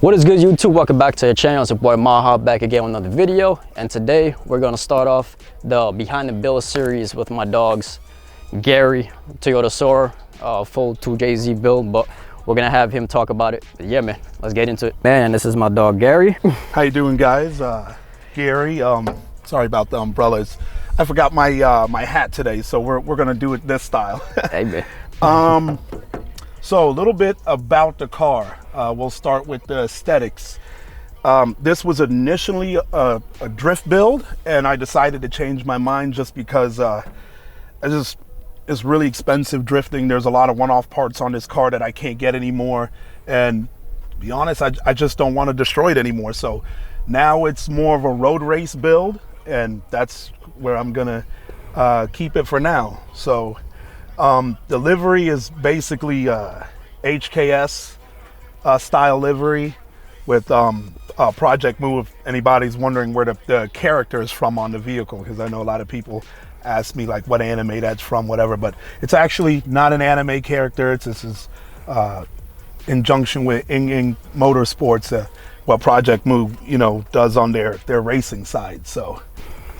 What is good, YouTube? Welcome back to the channel. It's your boy Maha back again with another video, and today we're gonna start off the behind the build series with my dogs Gary, Toyota Soarer, full 2JZ build, but we're gonna have him talk about it. But yeah, man, let's get into it. Man, this is my dog Gary. How you doing, guys? Gary. Sorry about the umbrellas. I forgot my my hat today, so we're gonna do it this style. Hey, man. So a little bit about the car. We'll start with the aesthetics. This was initially a drift build, and I decided to change my mind just because it's really expensive drifting. There's a lot of one-off parts on this car that I can't get anymore, and to be honest, I just don't want to destroy it anymore. So now it's more of a road race build, and that's where I'm gonna keep it for now. So the livery is basically HKS style livery with Project Move. If anybody's wondering where the character is from on the vehicle, because I know a lot of people ask me like what anime that's from, whatever, but it's actually not an anime character. This is in junction with Ing Motorsports, what Project Move does on their racing side. So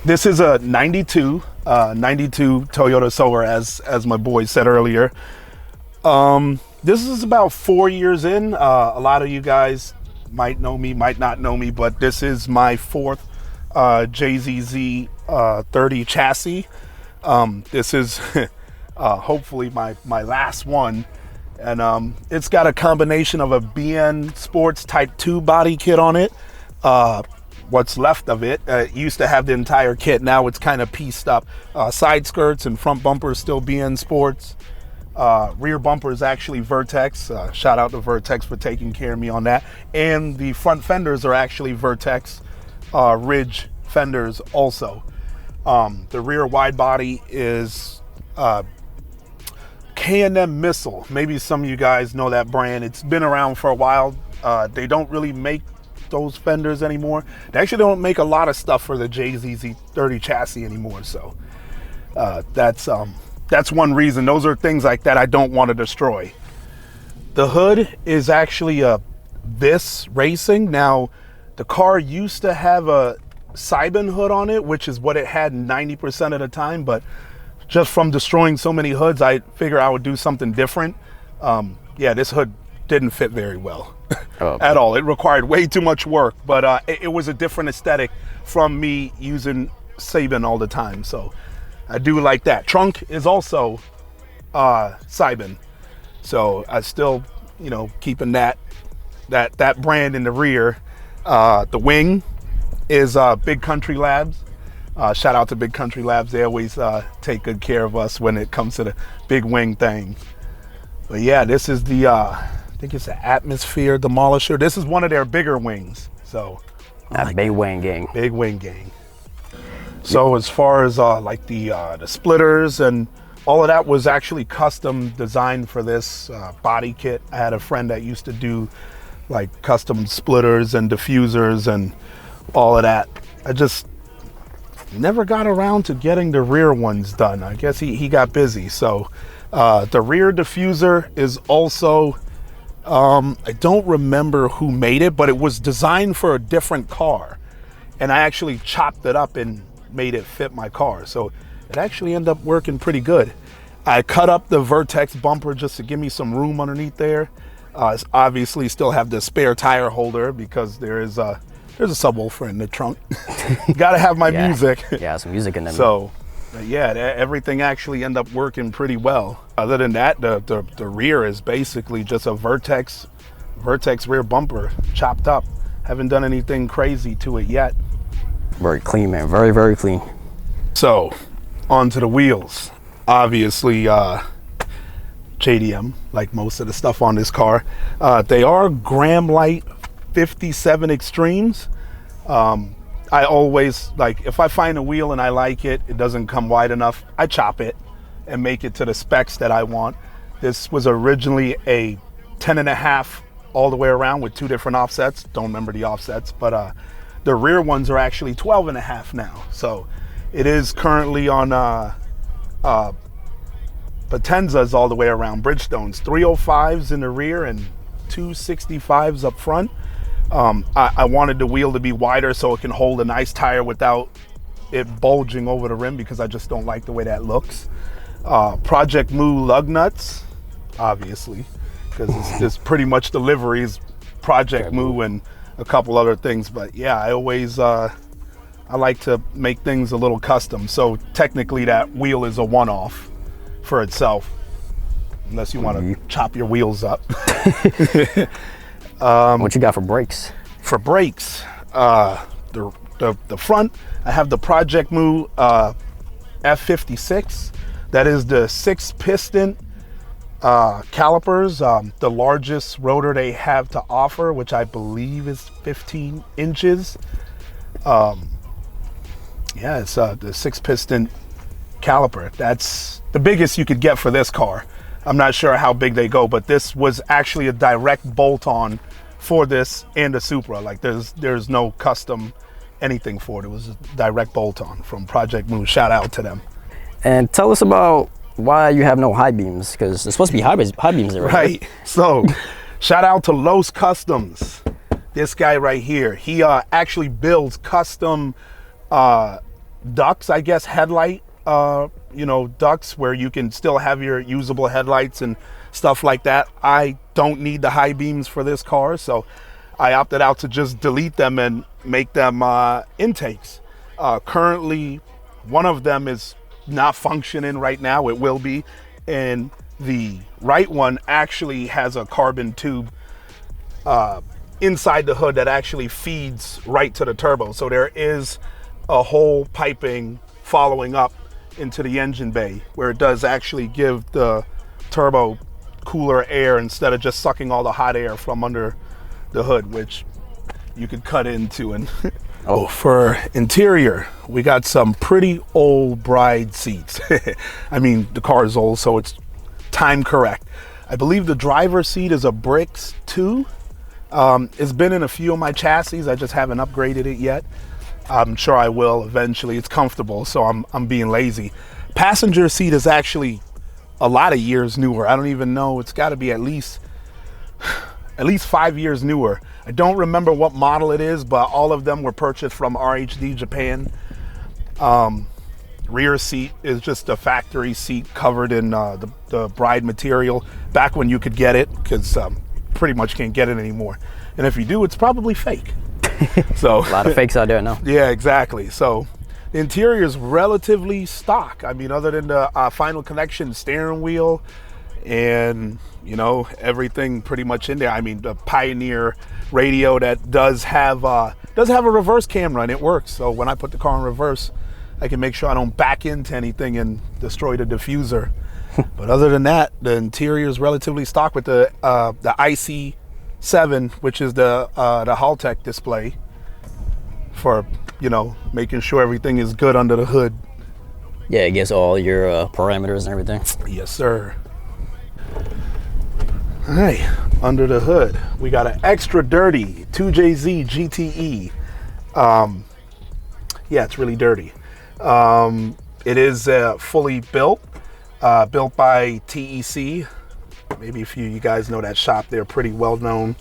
this is a 92 Toyota Soarer, as my boy said earlier. This is about 4 years in. A lot of you guys might know me, might not know me, but this is my fourth JZZ 30 chassis. This is hopefully my last one. And it's got a combination of a BN Sports Type 2 body kit on it. What's left of it. It used to have the entire kit. Now it's kind of pieced up. Side skirts and front bumper is still BN Sports. Rear bumper is actually Vertex. Shout out to Vertex for taking care of me on that. And the front fenders are actually Vertex Ridge fenders also. The rear wide body is K&M Missile. Maybe some of you guys know that brand. It's been around for a while. They don't really make those fenders anymore. They actually don't make a lot of stuff for the JZZ 30 chassis anymore. So that's one reason. Those are things like that I don't want to destroy. The hood is actually a Vis Racing. Now, the car used to have a Sibin hood on it, which is what it had 90% of the time, but just from destroying so many hoods, I figure I would do something different. Yeah, this hood didn't fit very well at all. It required way too much work, but it was a different aesthetic from me using Sabin all the time. So I do like that. Trunk is also Sibin, so I still, keeping that brand in the rear. The wing is Big Country Labs. Shout out to Big Country Labs. They always take good care of us when it comes to the big wing thing. But yeah, this is the I think it's the Atmosphere Demolisher. This is one of their bigger wings. So Big wing gang. Big wing gang. So as far as like the splitters and all of that was actually custom designed for this body kit. I had a friend that used to do like custom splitters and diffusers and all of that. I just never got around to getting the rear ones done. I guess he got busy. So the rear diffuser is also, I don't remember who made it, but it was designed for a different car. And I actually chopped it up and made it fit my car. So it actually ended up working pretty good. I cut up the Vertex bumper just to give me some room underneath there. Obviously still have the spare tire holder because there's a subwoofer in the trunk. Gotta have my music. Yeah, some music in there. So yeah, everything actually ended up working pretty well. Other than that, the rear is basically just a Vertex rear bumper chopped up. Haven't done anything crazy to it yet. Very clean, man. Very, very clean. So onto the wheels. Obviously JDM, like most of the stuff on this car. They are Graham Light 57 Extremes. I always, like, if I find a wheel and I like it, it doesn't come wide enough, I chop it and make it to the specs that I want. This was originally a 10.5 all the way around with 2 different offsets. Don't remember the offsets, but the rear ones are actually 12.5 now. So it is currently on Potenzas all the way around, Bridgestones, 305s in the rear and 265s up front. I wanted the wheel to be wider so it can hold a nice tire without it bulging over the rim, because I just don't like the way that looks. Project Moo lug nuts, obviously, because it's pretty much the liveries Project Moo and a couple other things. But yeah, I always I like to make things a little custom. So technically that wheel is a one-off for itself, unless you want to chop your wheels up. What you got for brakes? For brakes, the front, I have the Project Moo F56. That is the 6-piston calipers, the largest rotor they have to offer, which I believe is 15 inches. Yeah, it's the 6-piston caliper. That's the biggest you could get for this car. I'm not sure how big they go, but this was actually a direct bolt-on for this and the Supra. Like there's no custom anything for it. It was a direct bolt-on from Project Moo. Shout out to them. And tell us about why you have no high beams, because there's supposed to be high beams there, right? So shout out to Los Customs. This guy right here, he actually builds custom ducts, I guess, headlight ducts where you can still have your usable headlights and stuff like that. I don't need the high beams for this car, so I opted out to just delete them and make them intakes. Currently, one of them is not functioning right now. It will be, and the right one actually has a carbon tube inside the hood that actually feeds right to the turbo. So there is a whole piping following up into the engine bay where it does actually give the turbo cooler air instead of just sucking all the hot air from under the hood, which you could cut into. And for interior, we got some pretty old bride seats. I mean, the car is old, so it's time correct. I believe the driver's seat is a Bricks 2. It's been in a few of my chassis. I just haven't upgraded it yet. I'm sure I will eventually. It's comfortable, so I'm being lazy. Passenger seat is actually a lot of years newer. I don't even know. It's got to be at least 5 years newer. I don't remember what model it is, but all of them were purchased from RHD Japan. Rear seat is just a factory seat covered in the bride material back when you could get it, because pretty much can't get it anymore. And if you do, it's probably fake. So a lot of fakes out there now. Yeah, exactly. So the interior is relatively stock. I mean, other than the final connection steering wheel and everything pretty much in there. I mean, the Pioneer radio that does have a reverse camera, and it works. So when I put the car in reverse, I can make sure I don't back into anything and destroy the diffuser. But other than that, the interior is relatively stock with the IC7, which is the Haltech display for making sure everything is good under the hood. Yeah, it gets all your parameters and everything. Yes, sir. All right, under the hood, we got an extra dirty 2JZ GTE. Yeah, it's really dirty. It is fully built by TEC. Maybe a few of you guys know that shop. They're pretty well known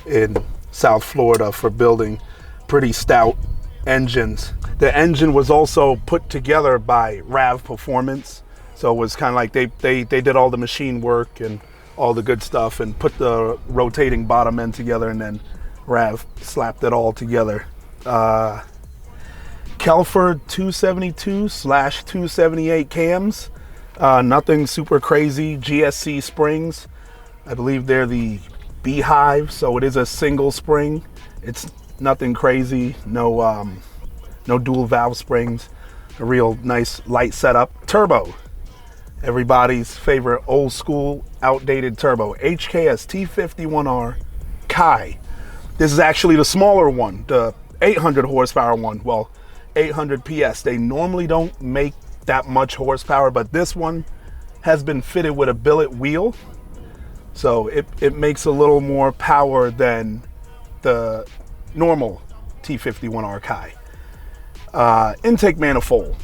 in South Florida for building pretty stout engines. The engine was also put together by RAV Performance. So it was kind of like they did all the machine work and all the good stuff and put the rotating bottom end together, and then RAV slapped it all together. Kelford 272/278 cams. Nothing super crazy. GSC springs. I believe they're the Beehive, so it is a single spring. It's nothing crazy. No dual valve springs. A real nice light setup. Turbo. Everybody's favorite old school outdated turbo. HKS T51R Kai. This is actually the smaller one, the 800 horsepower one. Well, 800 PS. They normally don't make that much horsepower, but this one has been fitted with a billet wheel, so it makes a little more power than the normal T51R Kai. Intake manifold,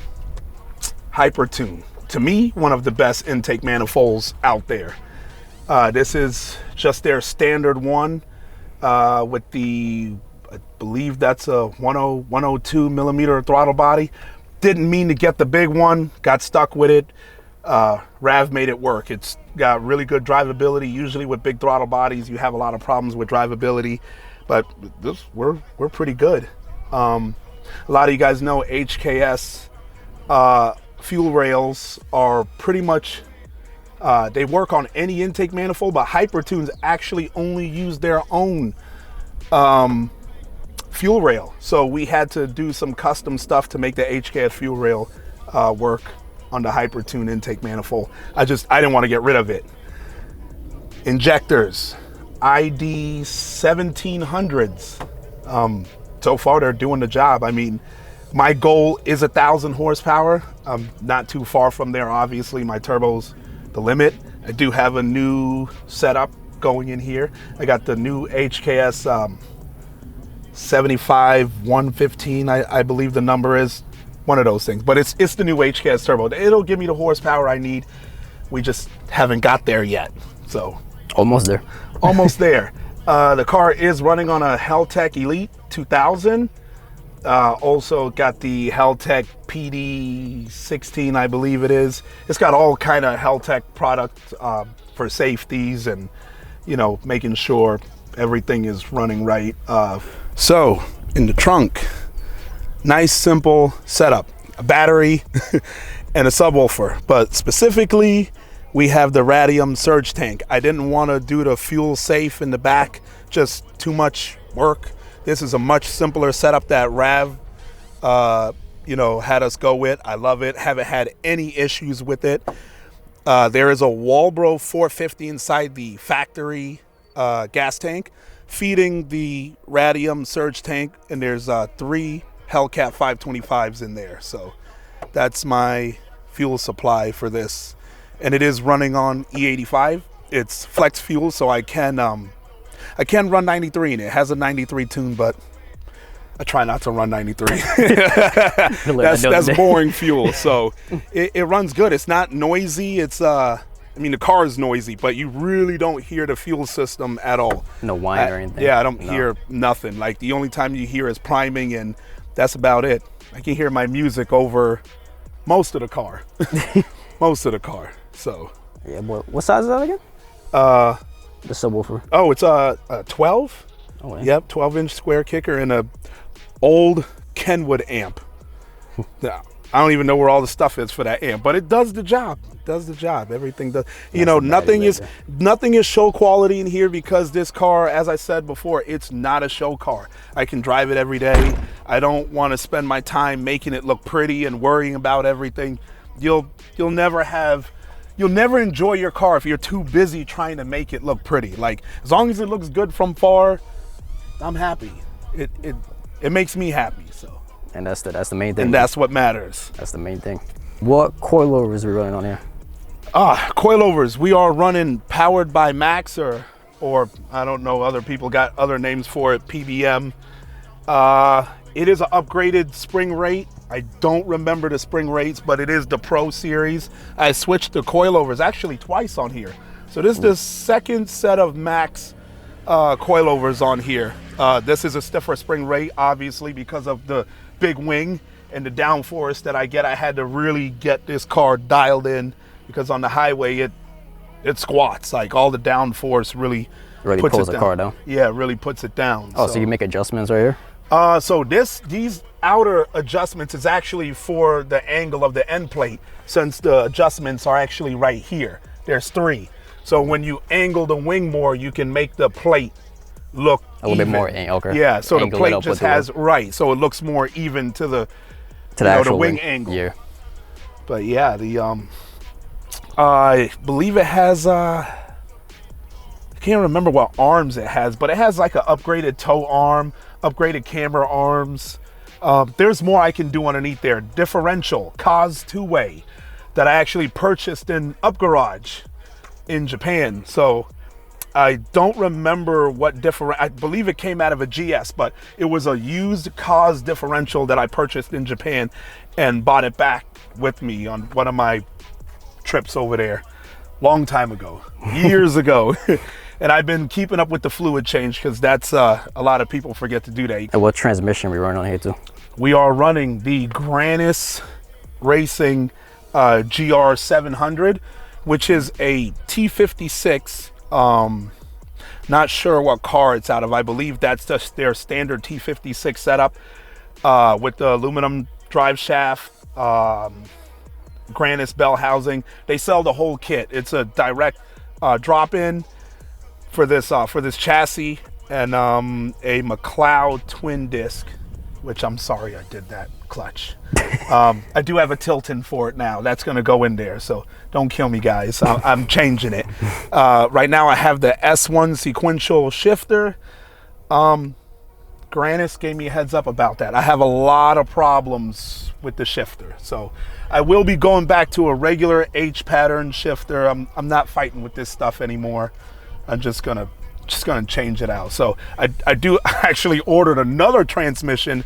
Hypertune. To me, one of the best intake manifolds out there. This is just their standard one. with the, I believe that's a 102 millimeter throttle body. Didn't mean to get the big one, got stuck with it. Rav made it work. It's got really good drivability. Usually with big throttle bodies, you have a lot of problems with drivability, but this we're pretty good. A lot of you guys know HKS fuel rails are pretty much, they work on any intake manifold, but Hypertunes actually only use their own fuel rail. So we had to do some custom stuff to make the HKS fuel rail work on the Hypertune intake manifold. I didn't want to get rid of it. Injectors, ID 1700s. So far they're doing the job. I mean, my goal is 1,000 horsepower. I'm not too far from there. Obviously, my turbo's the limit. I do have a new setup going in here. I got the new HKS 75 115, I believe the number is. One of those things, but it's the new HKS turbo. It'll give me the horsepower I need. We just haven't got there yet. So almost there. Almost there. The car is running on a Heltec Elite 2000. Also got the Heltec PD 16, I believe it is. It's got all kind of Heltec products for safeties and, you know, making sure everything is running right. So in the trunk, nice simple setup, a battery and a subwoofer, but specifically we have the radium surge tank. I didn't want to do the fuel safe in the back, just too much work. This is a much simpler setup that Rav you know, had us go with. I love it, haven't had any issues with it. There is a Walbro 450 inside the factory gas tank feeding the radium surge tank, and there's 3 Hellcat 525s in there. So that's my fuel supply for this, and it is running on E85. It's flex fuel, so I can run 93 in it. It has a 93 tune, but I try not to run 93. that's boring fuel. So it runs good. It's not noisy. It's I mean, the car is noisy, but you really don't hear the fuel system at all. No whine or anything. Yeah, I don't hear nothing. Like, the only time you hear is priming, and that's about it. I can hear my music over most of the car. Most of the car. So yeah, boy. What size is that again? The subwoofer. Oh, it's a 12. Oh, yeah. Yep, 12-inch square kicker and a old Kenwood amp. Yeah, I don't even know where all the stuff is for that amp, but it does the job. It does the job. Everything does. You know, nothing is show quality in here, because this car, as I said before, it's not a show car. I can drive it every day. I don't want to spend my time making it look pretty and worrying about everything. You'll never enjoy your car if you're too busy trying to make it look pretty. Like, as long as it looks good from far, I'm happy. It makes me happy. So. And that's the main thing. And that's what matters. That's the main thing. What coilovers are we running on here? Coilovers. We are running powered by Max, or I don't know, other people got other names for it, PBM. It is an upgraded spring rate. I don't remember the spring rates, but it is the Pro Series. I switched the coilovers actually twice on here. So this is the second set of Max coilovers on here. This is a stiffer spring rate, obviously, because of the big wing and the downforce that I get. I had to really get this car dialed in, because on the highway it squats. Like, all the downforce really puts pulls the car down. Yeah, it really puts it down. Oh, so you make adjustments right here? So these outer adjustments is actually for the angle of the end plate, since the adjustments are actually right here. There's 3. So when you angle the wing more, you can make the plate look a little bit more. Okay. Yeah, so the plate just has so it looks more even to the the wing angle. Yeah. But yeah, the I believe it has I can't remember what arms it has, but it has like an upgraded tow arm, upgraded camera arms. There's more I can do underneath there. Differential, COS 2-way, that I actually purchased in Up Garage in Japan. So I don't remember what I believe it came out of a GS, but it was a used COS differential that I purchased in Japan and bought it back with me on one of my trips over there. Long time ago, years ago. And I've been keeping up with the fluid change because that's a lot of people forget to do that. And what transmission we running on here too? We are running the Granis Racing GR 700, which is a T56. Not sure what car it's out of. I believe that's just their standard T56 setup with the aluminum drive shaft, Granis bell housing. They sell the whole kit. It's a direct drop-in for this chassis, and a McLeod twin disc, which I'm sorry I did that clutch. I do have a Tilton for it now. That's going to go in there, so don't kill me, guys. I'm changing it. Right now I have the S1 sequential shifter. Granis gave me a heads up about that. I have a lot of problems with the shifter, so I will be going back to a regular H pattern shifter. I'm not fighting with this stuff anymore. I'm just gonna change it out. So I do actually ordered another transmission,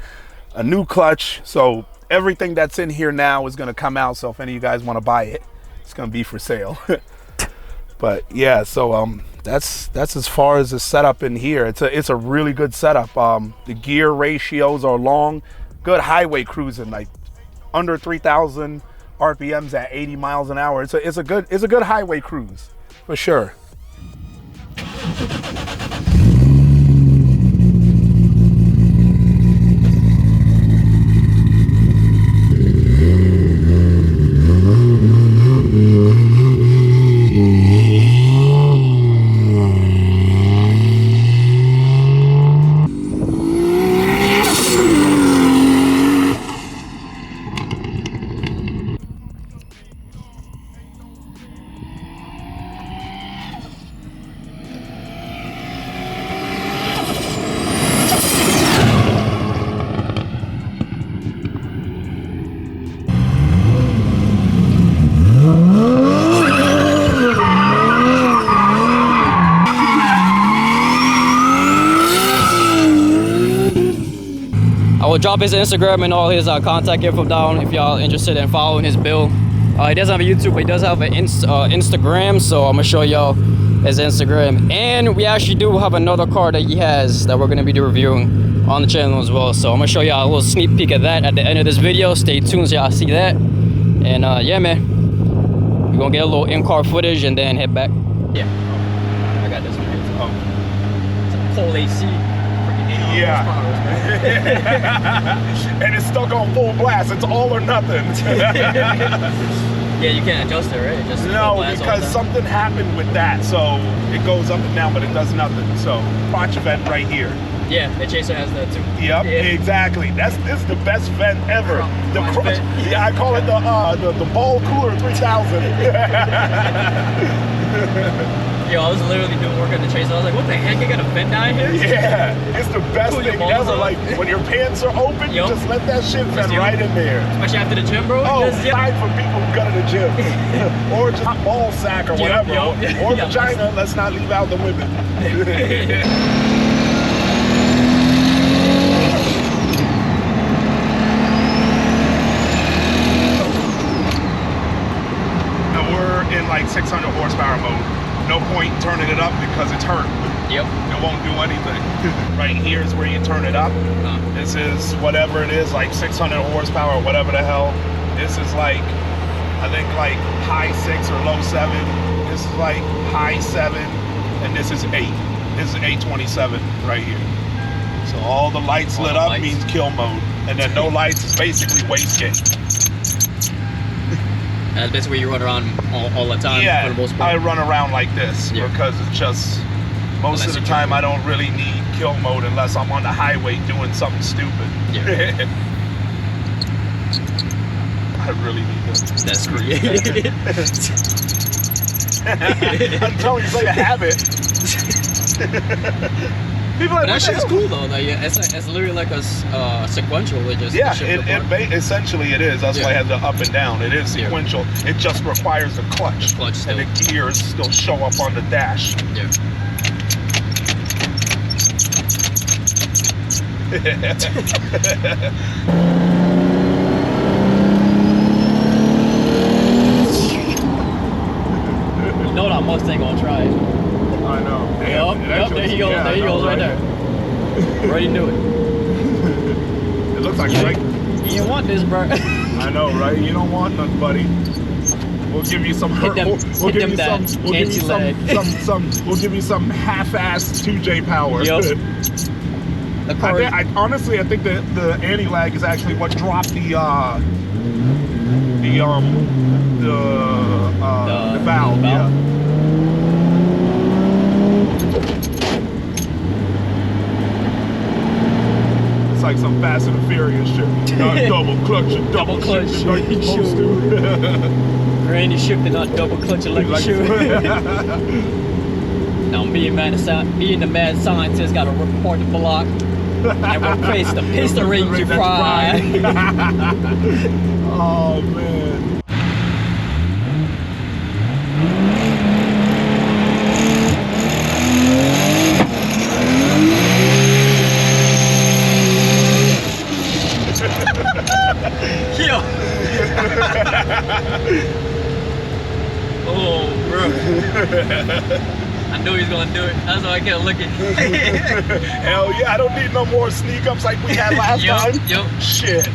a new clutch. So everything that's in here now is gonna come out. So if any of you guys want to buy it, it's gonna be for sale. But yeah, so that's as far as the setup in here. It's a really good setup. The gear ratios are long, good highway cruising, like under 3,000 RPMs at 80 miles an hour. It's a good highway cruise for sure. I will drop his Instagram and all his contact info down if y'all interested in following his build. He doesn't have a YouTube, but he does have an Instagram, so I'm gonna show y'all his Instagram. And we actually do have another car that he has that we're gonna be reviewing on the channel as well. So I'm gonna show y'all a little sneak peek of that at the end of this video. Stay tuned so y'all see that. And yeah, man, we're gonna get a little in-car footage and then head back. Yeah, I got this one here. Oh, it's a pole AC. Yeah. And it's stuck on full blast. It's all or nothing. Yeah, you can't adjust it, right? Just no, because something happened with that. So it goes up and down, but it does nothing. So crotch vent right here. Yeah, the Chaser has that too. Yep, yeah. Exactly. This is the best vent ever. The crotch. Yeah, I call it the ball cooler 3000. Yo, I was literally doing work at the Chaser. I was like, what the heck? You got a vent down here? Yeah, it's the best thing ever. Like, when your pants are open, you just let that shit vent right in there. Especially after the gym, bro. Oh, aside for people who go to the gym. Or just ball sack or whatever. Or vagina. Let's not leave out the women. And we're in like 600 horsepower mode. No point turning it up because it's hurt. Yep. It won't do anything. Right here is where you turn it up. This is whatever it is, like 600 horsepower or whatever the hell. This is like, I think like high 6 or low 7. This is like high 7, and this is 8. This is 827 right here. So all the lights lit up means kill mode. And then no lights is basically wastegate. That's basically you run around all the time. Yeah, for the most part. I run around like this because it's just, most of the time I don't really need kill mode unless I'm on the highway doing something stupid. Yeah. I really need this. That's great. I'm telling you, it's like a habit. People are like, that shit's cool though. Like, it's literally like a sequential. It just essentially it is. That's why I have the up and down. It is sequential. Yeah. It just requires a clutch, and the gears still show up on the dash. Yeah. You know that Mustang gonna try it. I know. Damn, Yep, there he goes. yeah, there he goes right there. Already knew it. It looks like right. You didn't want this, bro. I know, right? You don't want nothing, buddy. We'll give you some hurt. We'll give you some half-assed 2J power. Yep. Honestly, I think that the anti-lag is actually what dropped the valve. Yeah. It's like some Fast and the Furious shit. Not double clutching, double clutching like you supposed to. Granny shifting, not double clutching like you should. Now me and the mad scientist got to report the block and replace the piston ring you fried. Oh man. Yo. Oh, bro. I knew he was gonna do it. That's why I kept looking. Hell yeah, I don't need no more sneak ups like we had last time. Yep. Shit.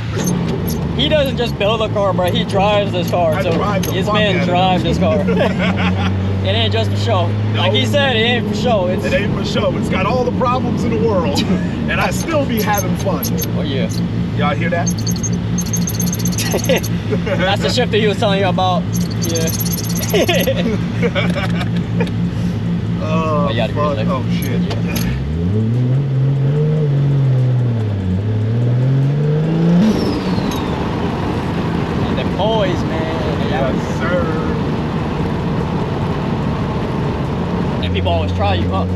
He doesn't just build a car, bro. He drives this car. I drive the his fuck man out of drives this car. It ain't just for show. No. Like he said, it ain't for show. It ain't for show. It's got all the problems in the world, and I still be having fun. Oh yeah. Y'all hear that? That's the shifter he was telling you about. Yeah. Oh, you gotta fuck. Oh shit. And them boys, man. Yes, sir. And people always try you, huh?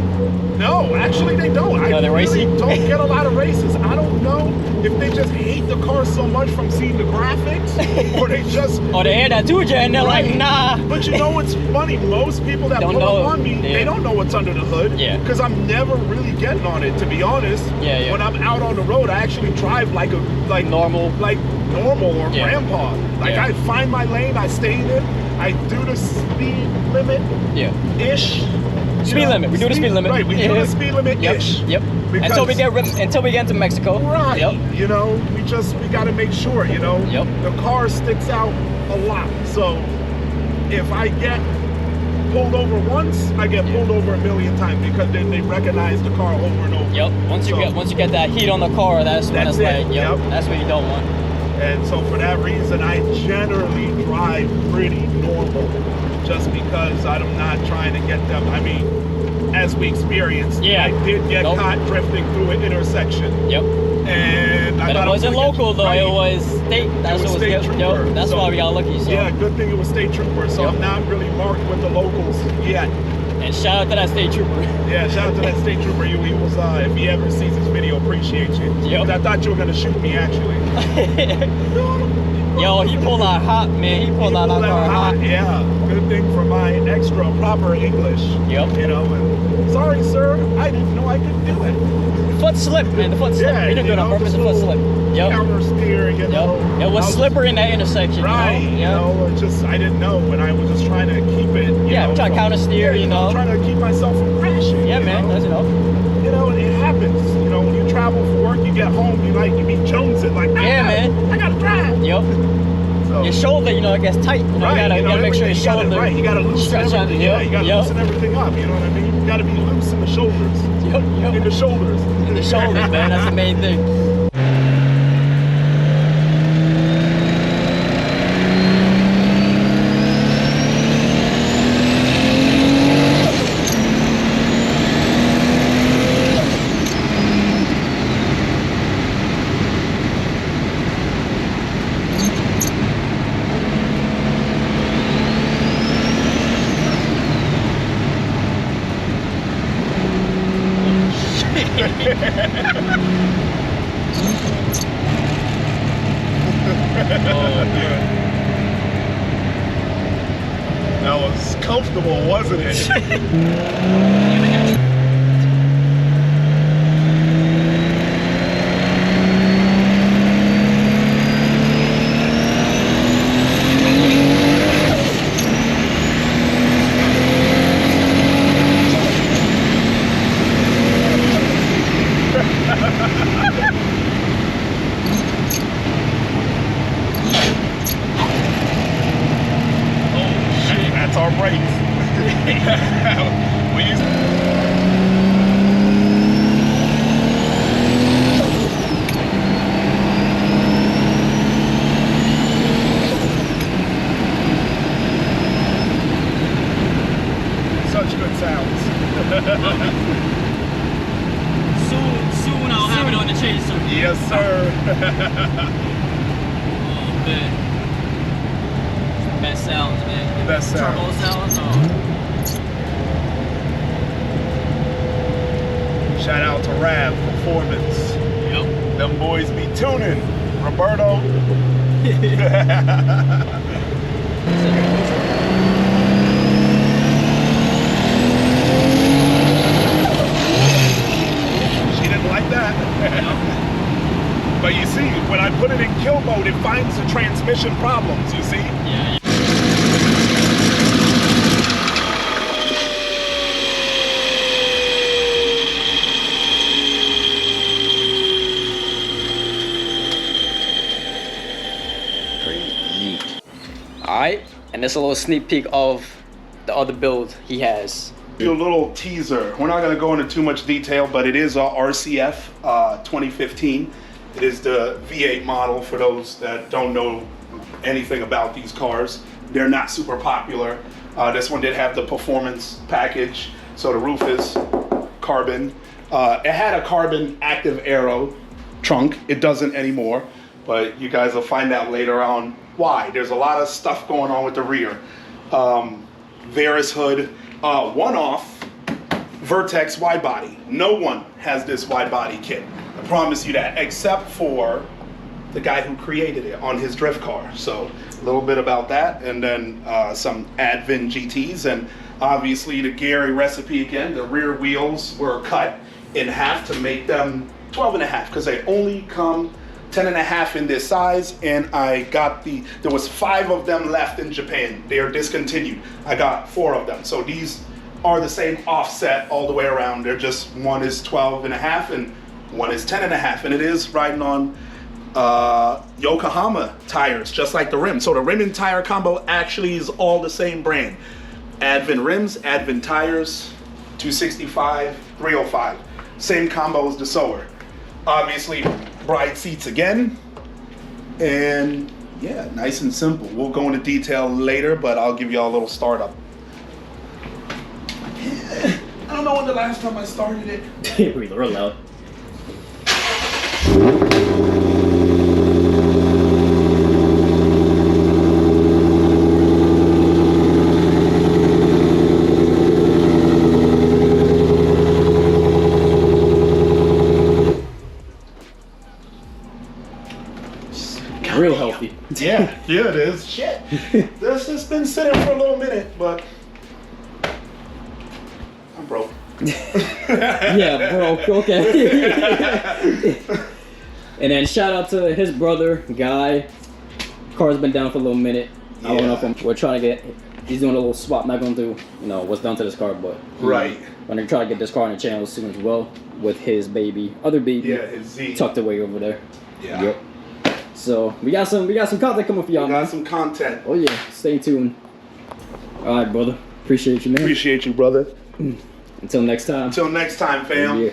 No, actually they don't. I really don't get a lot of races. I don't know if they just hate the car so much from seeing the graphics, or they just... Or they hear that 2J and they're like, nah. But you know what's funny? Most people that pull up on me, they don't know what's under the hood. Yeah. Because I'm never really getting on it, to be honest. Yeah. When I'm out on the road, I actually drive like normal or grandpa. Like I find my lane, I stay in it, I do the speed limit. Yeah. Ish. Speed limit. We do the speed limit. Right, we do the speed limit ish. Yep. Until we get into Mexico. Right. Yep. You know, we got to make sure, you know, the car sticks out a lot. So if I get pulled over once, I get pulled over a million times because then they recognize the car over and over. Yep. Once you get that heat on the car, that's when it's like, that's what you don't want. And so for that reason, I generally drive pretty normal, just because I'm not trying to get them. I mean, as we experienced, I did get caught drifting through an intersection. Yep. And but it wasn't local though. Right. It was state. That's what was state trooper. That's why we got lucky. So. Yeah, good thing it was state trooper. So I'm not really marked with the locals yet. And shout out to that state trooper. Yeah, shout out to that state trooper. He was, if he ever sees this video, appreciate you. Yep. I thought you were gonna shoot me actually. Yo, he pulled out hot, man. He pulled out our car hot. Yeah, good thing for my extra proper English. Yep. You know, and sorry, sir, I didn't know I could do it. Foot slip, man. The foot slip. Yeah, he didn't do it on purpose. The foot slip. Yep. Counter steer, you know. It was slippery in that intersection. Right. You know, just I didn't know, and I was just trying to keep it. I'm trying to counter steer. You know, trying to keep myself from crashing. Yeah, man. That's You know, it happens. You know, when you travel for work, you get home, you be jonesing like, man, I gotta drive. Yep. So, your shoulder, you know, it gets tight. You know, you gotta make sure your shoulder. You gotta loosen everything. Yeah, you gotta loosen everything up. You know what I mean? You gotta be loose in the shoulders. Yep. In the shoulders. In the shoulders, man. That's the main thing. That was comfortable, wasn't it? Soon I'll have it on the chaser. Yes, sir. Oh man. Best sounds, man. Best sounds. Turbo sounds. Oh. Shout out to Rav Performance. Yep. Them boys be tuning. Roberto. She didn't like that. But you see, when I put it in kill mode, it finds the transmission problems, you see? Yeah. Alright, and this is a little sneak peek of the other build he has. Do a little teaser. We're not going to go into too much detail, but it is a RCF 2015. It is the V8 model for those that don't know anything about these cars. They're not super popular. This one did have the performance package, so the roof is carbon. It had a carbon active aero trunk. It doesn't anymore, but you guys will find out later on why. There's a lot of stuff going on with the rear. Varus hood, one-off Vertex wide body. No one has this wide body kit. I promise you that, except for the guy who created it on his drift car. So a little bit about that, and then some Advin GTs, and obviously the Gary recipe again. The rear wheels were cut in half to make them 12.5, because they only come 10.5 in this size, and I got there was 5 of them left in Japan. They are discontinued. I got 4 of them. So these are the same offset all the way around. They're just, one is 12.5 and one is 10.5, and it is riding on Yokohama tires, just like the rim. So the rim and tire combo actually is all the same brand. Advin rims, Advin tires, 265, 305. Same combo as the Soarer. Obviously, bride seats again, and yeah, nice and simple. We'll go into detail later, but I'll give y'all a little startup. Yeah, I don't know when the last time I started it. Real loud. Real healthy. Yeah, it is. Shit. This has been sitting for a little minute, but I'm broke. Yeah, broke. Okay. And then shout out to his brother, Guy. Car's been down for a little minute. I don't know if we're trying to get. He's doing a little swap. Not going to do, what's done to this car, but right. When they try to get this car on the channel soon as well with his other baby. Yeah, his Z tucked away over there. Yeah. Yep. So we got some content coming for y'all, man. Got some content. Oh yeah, stay tuned. All right, brother. Appreciate you, man. Appreciate you, brother. Until next time. Until next time, fam. Yeah.